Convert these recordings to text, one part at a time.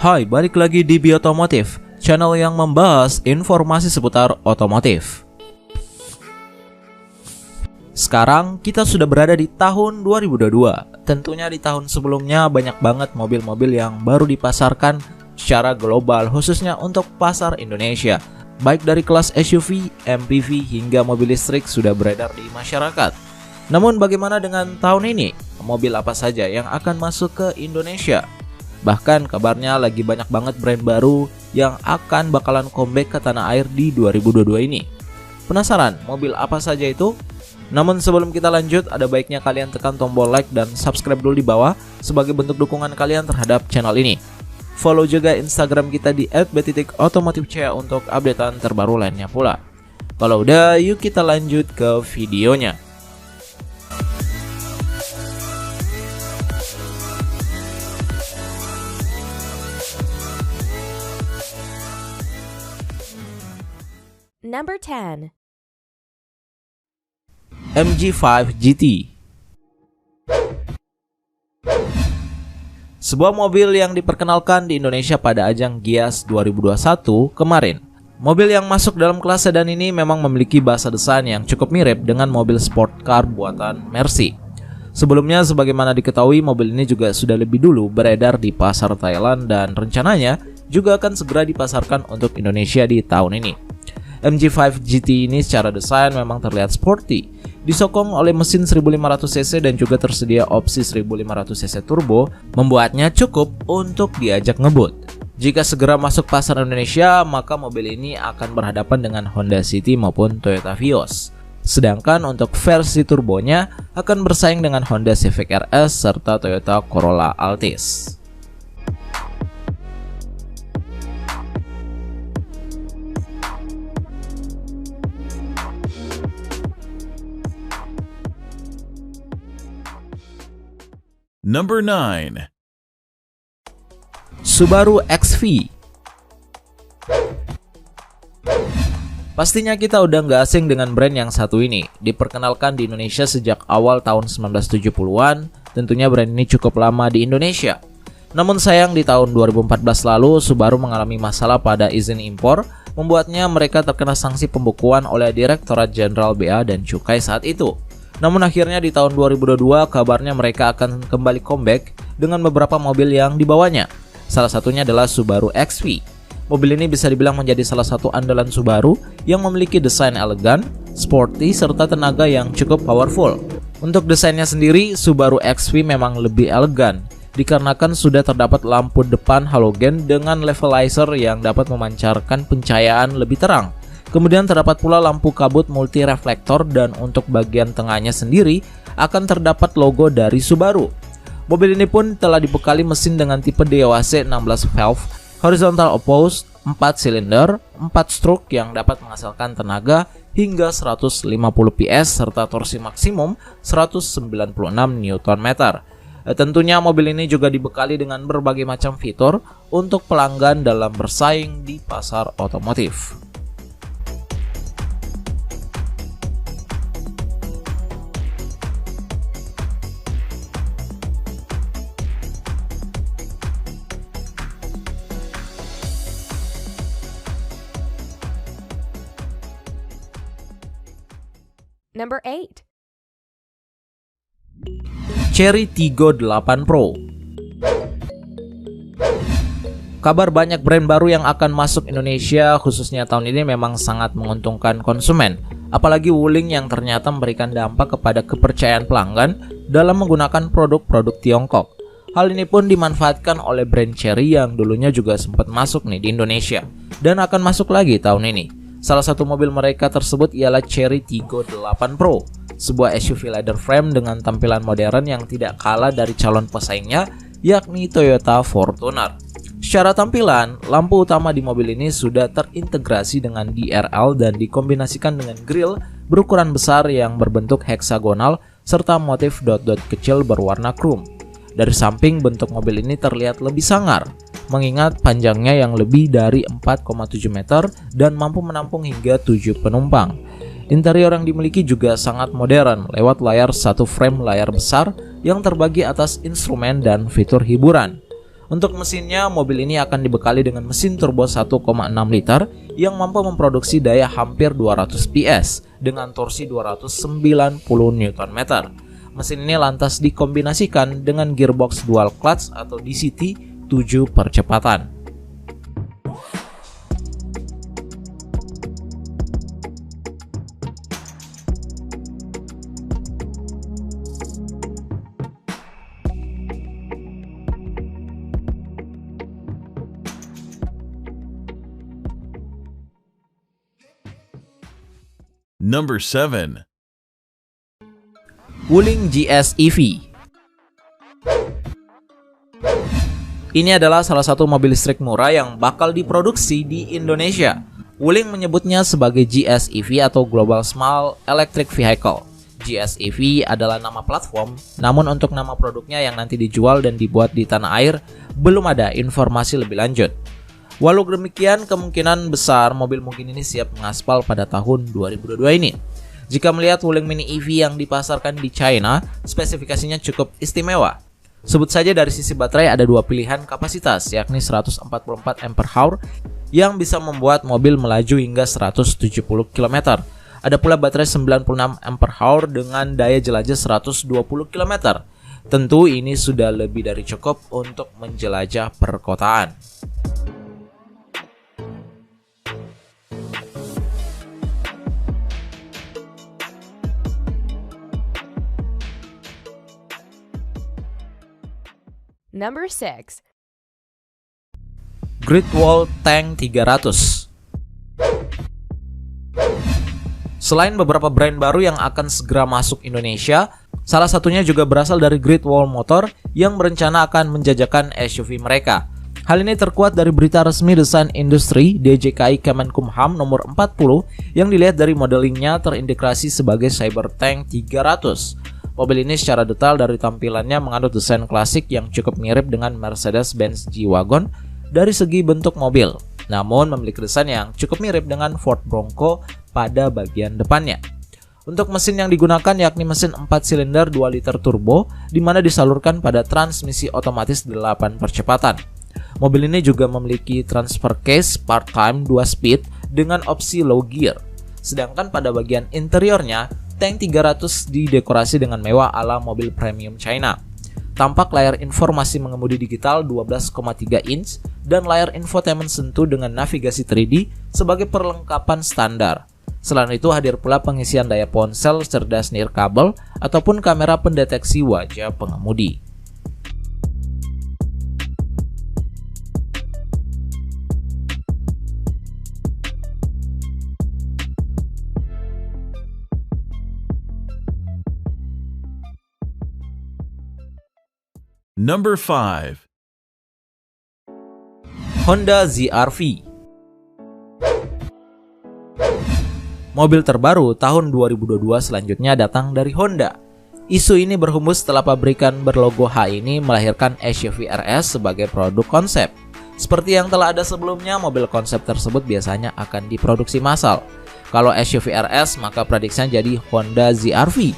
Hai, balik lagi di Biotomotif, channel yang membahas informasi seputar otomotif. Sekarang kita sudah berada di tahun 2022. Tentunya di tahun sebelumnya banyak banget mobil-mobil yang baru dipasarkan secara global, khususnya untuk pasar Indonesia. Baik dari kelas SUV, MPV hingga mobil listrik sudah beredar di masyarakat. Namun bagaimana dengan tahun ini? Mobil apa saja yang akan masuk ke Indonesia? Bahkan kabarnya lagi banyak banget brand baru yang akan bakalan comeback ke tanah air di 2022 ini. Penasaran mobil apa saja itu? Namun sebelum kita lanjut, ada baiknya kalian tekan tombol like dan subscribe dulu di bawah sebagai bentuk dukungan kalian terhadap channel ini. Follow juga Instagram kita di @b.otomotifca untuk updatean terbaru lainnya pula. Kalau udah, yuk kita lanjut ke videonya. Number 10. MG5 GT. Sebuah mobil yang diperkenalkan di Indonesia pada ajang Gias 2021 kemarin. Mobil yang masuk dalam kelas sedan ini memang memiliki bahasa desain yang cukup mirip dengan mobil sport car buatan Mercy. Sebelumnya, sebagaimana diketahui, mobil ini juga sudah lebih dulu beredar di pasar Thailand dan rencananya juga akan segera dipasarkan untuk Indonesia di tahun ini. MG5 GT ini secara desain memang terlihat sporty, disokong oleh mesin 1500cc dan juga tersedia opsi 1500cc turbo, membuatnya cukup untuk diajak ngebut. Jika segera masuk pasar Indonesia, maka mobil ini akan berhadapan dengan Honda City maupun Toyota Vios. Sedangkan untuk versi turbonya akan bersaing dengan Honda Civic RS serta Toyota Corolla Altis. Number 9. Subaru XV. Pastinya kita udah nggak asing dengan brand yang satu ini. Diperkenalkan di Indonesia sejak awal tahun 1970-an, tentunya brand ini cukup lama di Indonesia. Namun sayang di tahun 2014 lalu, Subaru mengalami masalah pada izin impor, membuatnya mereka terkena sanksi pembukuan oleh Direktorat Jenderal Bea dan Cukai saat itu. Namun akhirnya di tahun 2022 kabarnya mereka akan kembali comeback dengan beberapa mobil yang dibawanya. Salah satunya adalah Subaru XV. Mobil ini bisa dibilang menjadi salah satu andalan Subaru yang memiliki desain elegan, sporty, serta tenaga yang cukup powerful. Untuk desainnya sendiri, Subaru XV memang lebih elegan, dikarenakan sudah terdapat lampu depan halogen dengan levelizer yang dapat memancarkan pencahayaan lebih terang. Kemudian terdapat pula lampu kabut multi reflektor dan untuk bagian tengahnya sendiri akan terdapat logo dari Subaru. Mobil ini pun telah dibekali mesin dengan tipe DOHC 16 valve, horizontal opposed, 4 silinder, 4 stroke yang dapat menghasilkan tenaga hingga 150 PS serta torsi maksimum 196 Nm. Tentunya mobil ini juga dibekali dengan berbagai macam fitur untuk pelanggan dalam bersaing di pasar otomotif. Number 8. Chery Tiggo 8 Pro. Kabar banyak brand baru yang akan masuk Indonesia khususnya tahun ini memang sangat menguntungkan konsumen. Apalagi Wuling yang ternyata memberikan dampak kepada kepercayaan pelanggan dalam menggunakan produk-produk Tiongkok. Hal ini pun dimanfaatkan oleh brand Chery yang dulunya juga sempat masuk nih di Indonesia dan akan masuk lagi tahun ini. Salah satu mobil mereka tersebut ialah Chery Tiggo 8 Pro, sebuah SUV leather frame dengan tampilan modern yang tidak kalah dari calon pesaingnya, yakni Toyota Fortuner. Secara tampilan, lampu utama di mobil ini sudah terintegrasi dengan DRL dan dikombinasikan dengan grill berukuran besar yang berbentuk heksagonal serta motif dot-dot kecil berwarna chrome. Dari samping, bentuk mobil ini terlihat lebih sangar, mengingat panjangnya yang lebih dari 4,7 meter dan mampu menampung hingga 7 penumpang. Interior yang dimiliki juga sangat modern lewat layar satu frame layar besar yang terbagi atas instrumen dan fitur hiburan. Untuk mesinnya, mobil ini akan dibekali dengan mesin turbo 1,6 liter yang mampu memproduksi daya hampir 200 PS dengan torsi 290 Nm. Mesin ini lantas dikombinasikan dengan gearbox dual clutch atau DCT 7 percepatan. Number 7. Wuling GS EV. Ini adalah salah satu mobil listrik murah yang bakal diproduksi di Indonesia. Wuling menyebutnya sebagai GS EV atau Global Small Electric Vehicle. GS EV adalah nama platform, namun untuk nama produknya yang nanti dijual dan dibuat di tanah air, belum ada informasi lebih lanjut. Walau demikian, kemungkinan besar mobil mungkin ini siap mengaspal pada tahun 2022 ini. Jika melihat Wuling Mini EV yang dipasarkan di China, spesifikasinya cukup istimewa. Sebut saja dari sisi baterai ada dua pilihan kapasitas, yakni 144 Ah yang bisa membuat mobil melaju hingga 170 km. Ada pula baterai 96 Ah dengan daya jelajah 120 km. Tentu ini sudah lebih dari cukup untuk menjelajah perkotaan. Number 6. Great Wall Tank 300. Selain beberapa brand baru yang akan segera masuk Indonesia, salah satunya juga berasal dari Great Wall Motor yang berencana akan menjajakan SUV mereka. Hal ini terkuat dari berita resmi Desain Industri DJKI Kemenkumham nomor 40 yang dilihat dari modelingnya terintegrasi sebagai Cybertank 300. Mobil ini secara detail dari tampilannya menganut desain klasik yang cukup mirip dengan Mercedes-Benz G-Wagon dari segi bentuk mobil, namun memiliki desain yang cukup mirip dengan Ford Bronco pada bagian depannya. Untuk mesin yang digunakan yakni mesin 4 silinder 2 liter turbo di mana disalurkan pada transmisi otomatis 8 percepatan. Mobil ini juga memiliki transfer case part-time 2 speed dengan opsi low gear. Sedangkan pada bagian interiornya, Tank 300 didekorasi dengan mewah ala mobil premium China. Tampak layar informasi mengemudi digital 12,3 inch dan layar infotainment sentuh dengan navigasi 3D sebagai perlengkapan standar. Selain itu hadir pula pengisian daya ponsel cerdas nirkabel ataupun kamera pendeteksi wajah pengemudi. Number 5. Honda ZR-V. Mobil terbaru tahun 2022 selanjutnya datang dari Honda. Isu ini berhembus setelah pabrikan berlogo H ini melahirkan SUV RS sebagai produk konsep. Seperti yang telah ada sebelumnya, mobil konsep tersebut biasanya akan diproduksi massal. Kalau SUV RS, maka prediksinya jadi Honda ZR-V.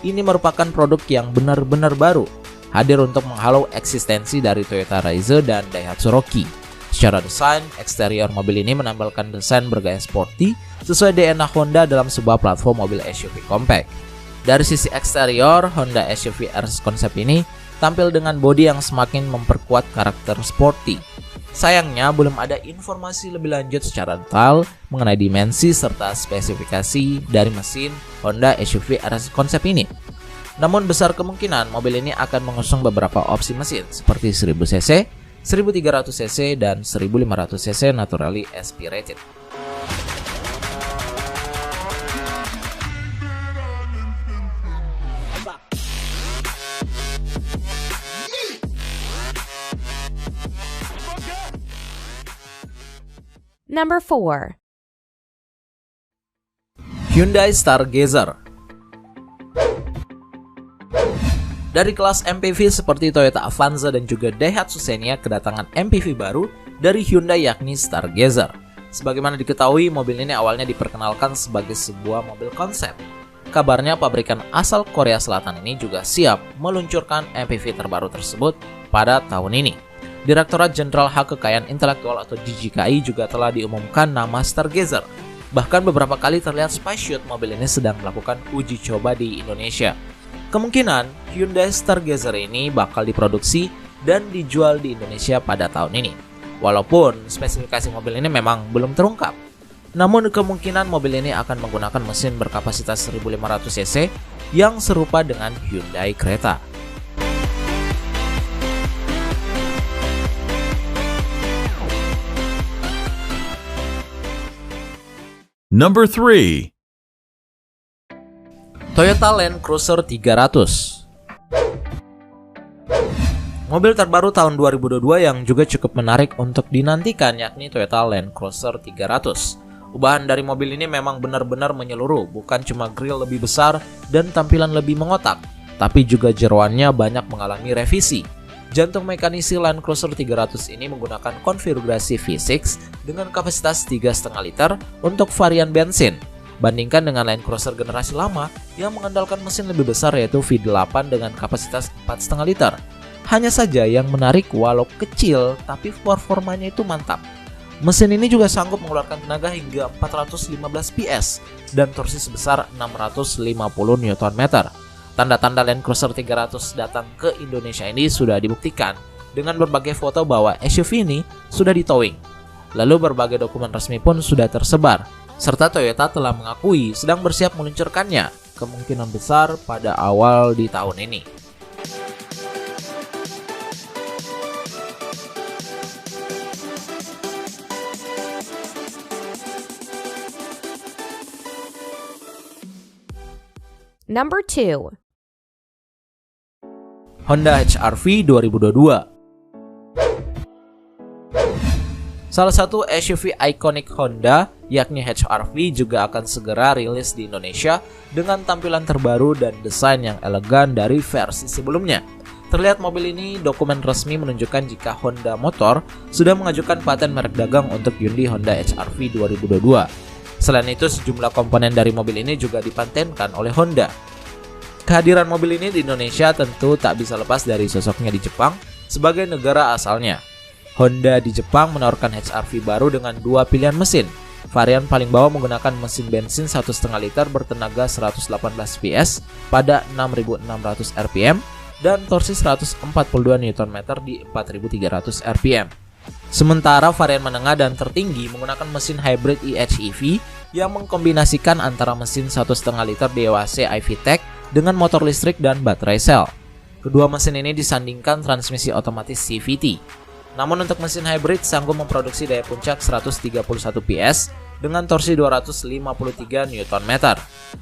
Ini merupakan produk yang benar-benar baru, hadir untuk menghalau eksistensi dari Toyota Raize dan Daihatsu Rocky. Secara desain, eksterior mobil ini menampilkan desain bergaya sporty sesuai DNA Honda dalam sebuah platform mobil SUV compact. Dari sisi eksterior, Honda SUV RS konsep ini tampil dengan bodi yang semakin memperkuat karakter sporty. Sayangnya, belum ada informasi lebih lanjut secara detail mengenai dimensi serta spesifikasi dari mesin Honda SUV RS konsep ini. Namun besar kemungkinan mobil ini akan mengusung beberapa opsi mesin seperti 1000cc, 1300cc, dan 1500cc naturally aspirated. Number 4. Hyundai Stargazer. Dari kelas MPV seperti Toyota Avanza dan juga Daihatsu Xenia kedatangan MPV baru dari Hyundai yakni Stargazer. Sebagaimana diketahui, mobil ini awalnya diperkenalkan sebagai sebuah mobil konsep. Kabarnya pabrikan asal Korea Selatan ini juga siap meluncurkan MPV terbaru tersebut pada tahun ini. Direktorat Jenderal Hak Kekayaan Intelektual atau DJKI juga telah diumumkan nama Stargazer. Bahkan beberapa kali terlihat spaceship mobil ini sedang melakukan uji coba di Indonesia. Kemungkinan Hyundai Stargazer ini bakal diproduksi dan dijual di Indonesia pada tahun ini. Walaupun spesifikasi mobil ini memang belum terungkap. Namun kemungkinan mobil ini akan menggunakan mesin berkapasitas 1500 cc yang serupa dengan Hyundai Creta. Number 3. Toyota Land Cruiser 300. Mobil terbaru tahun 2022 yang juga cukup menarik untuk dinantikan yakni Toyota Land Cruiser 300. Ubahan dari mobil ini memang benar-benar menyeluruh, bukan cuma grill lebih besar dan tampilan lebih mengotak, tapi juga jeroannya banyak mengalami revisi. Jantung mekanisme Land Cruiser 300 ini menggunakan konfigurasi V6 dengan kapasitas 3,5 liter untuk varian bensin. Bandingkan dengan Land Cruiser generasi lama yang mengandalkan mesin lebih besar yaitu V8 dengan kapasitas 4,5 liter. Hanya saja yang menarik walau kecil tapi performanya itu mantap. Mesin ini juga sanggup mengeluarkan tenaga hingga 415 PS dan torsi sebesar 650 Nm. Tanda-tanda Land Cruiser 300 datang ke Indonesia ini sudah dibuktikan dengan berbagai foto bahwa SUV ini sudah ditowing. Lalu berbagai dokumen resmi pun sudah tersebar, serta Toyota telah mengakui sedang bersiap meluncurkannya, kemungkinan besar pada awal di tahun ini. Number 2. Honda HR-V 2022. Salah satu SUV ikonik Honda, yakni HR-V juga akan segera rilis di Indonesia dengan tampilan terbaru dan desain yang elegan dari versi sebelumnya. Terlihat mobil ini dokumen resmi menunjukkan jika Honda Motor sudah mengajukan paten merek dagang untuk Hyundai Honda HR-V 2022. Selain itu, sejumlah komponen dari mobil ini juga dipatenkan oleh Honda. Kehadiran mobil ini di Indonesia tentu tak bisa lepas dari sosoknya di Jepang sebagai negara asalnya. Honda di Jepang menawarkan HR-V baru dengan dua pilihan mesin. Varian paling bawah menggunakan mesin bensin 1,5 liter bertenaga 118 PS pada 6.600 rpm dan torsi 142 Nm di 4.300 rpm. Sementara varian menengah dan tertinggi menggunakan mesin hybrid EHEV yang mengkombinasikan antara mesin 1,5 liter DOHC iVTEC dengan motor listrik dan baterai sel. Kedua mesin ini disandingkan transmisi otomatis CVT. Namun untuk mesin hybrid sanggup memproduksi daya puncak 131 PS dengan torsi 253 Nm.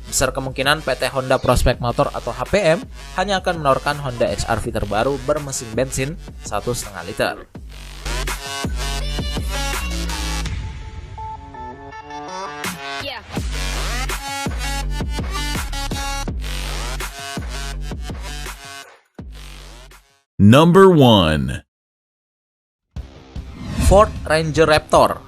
Besar kemungkinan PT Honda Prospect Motor atau HPM hanya akan menawarkan Honda HR-V terbaru bermesin bensin 1,5 liter. Number 1. Ford Ranger Raptor.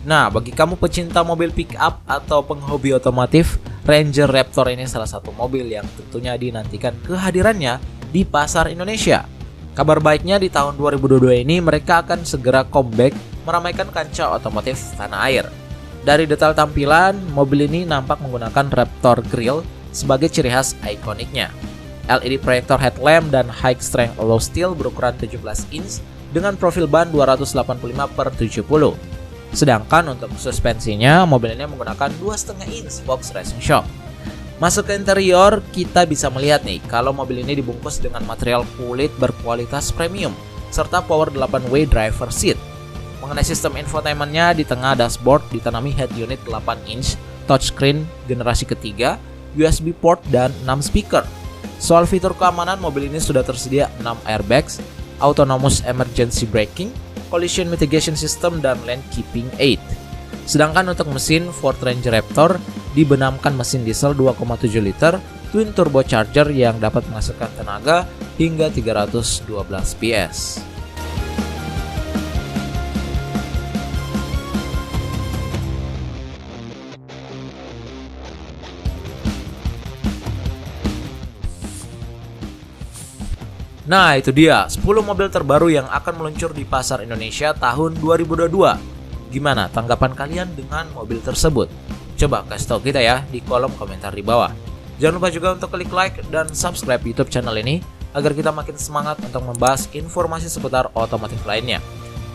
Nah, bagi kamu pecinta mobil pick-up atau penghobi otomotif, Ranger Raptor ini salah satu mobil yang tentunya dinantikan kehadirannya di pasar Indonesia. Kabar baiknya di tahun 2022 ini mereka akan segera comeback meramaikan kancah otomotif tanah air. Dari detail tampilan, mobil ini nampak menggunakan Raptor Grille sebagai ciri khas ikoniknya. LED proyektor headlamp dan high strength alloy steel berukuran 17 inch dengan profil ban 285/70. Sedangkan untuk suspensinya, mobil ini menggunakan 2,5 inch box racing shock. Masuk ke interior, kita bisa melihat nih kalau mobil ini dibungkus dengan material kulit berkualitas premium serta power 8-way driver seat. Mengenai sistem infotainmentnya, di tengah dashboard ditanami head unit 8 inch touchscreen generasi ketiga, USB port dan 6 speaker. Soal fitur keamanan, mobil ini sudah tersedia 6 airbags, autonomous emergency braking, collision mitigation system, dan lane keeping aid. Sedangkan untuk mesin, Ford Ranger Raptor dibenamkan mesin diesel 2,7 liter twin turbocharger yang dapat menghasilkan tenaga hingga 312 PS. Nah, itu dia 10 mobil terbaru yang akan meluncur di pasar Indonesia tahun 2022. Gimana tanggapan kalian dengan mobil tersebut? Coba kasih tahu kita ya di kolom komentar di bawah. Jangan lupa juga untuk klik like dan subscribe YouTube channel ini agar kita makin semangat untuk membahas informasi seputar otomotif lainnya.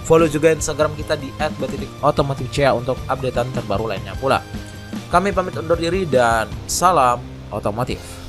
Follow juga Instagram kita di @b.otomotifca untuk updatean terbaru lainnya pula. Kami pamit undur diri dan salam otomotif.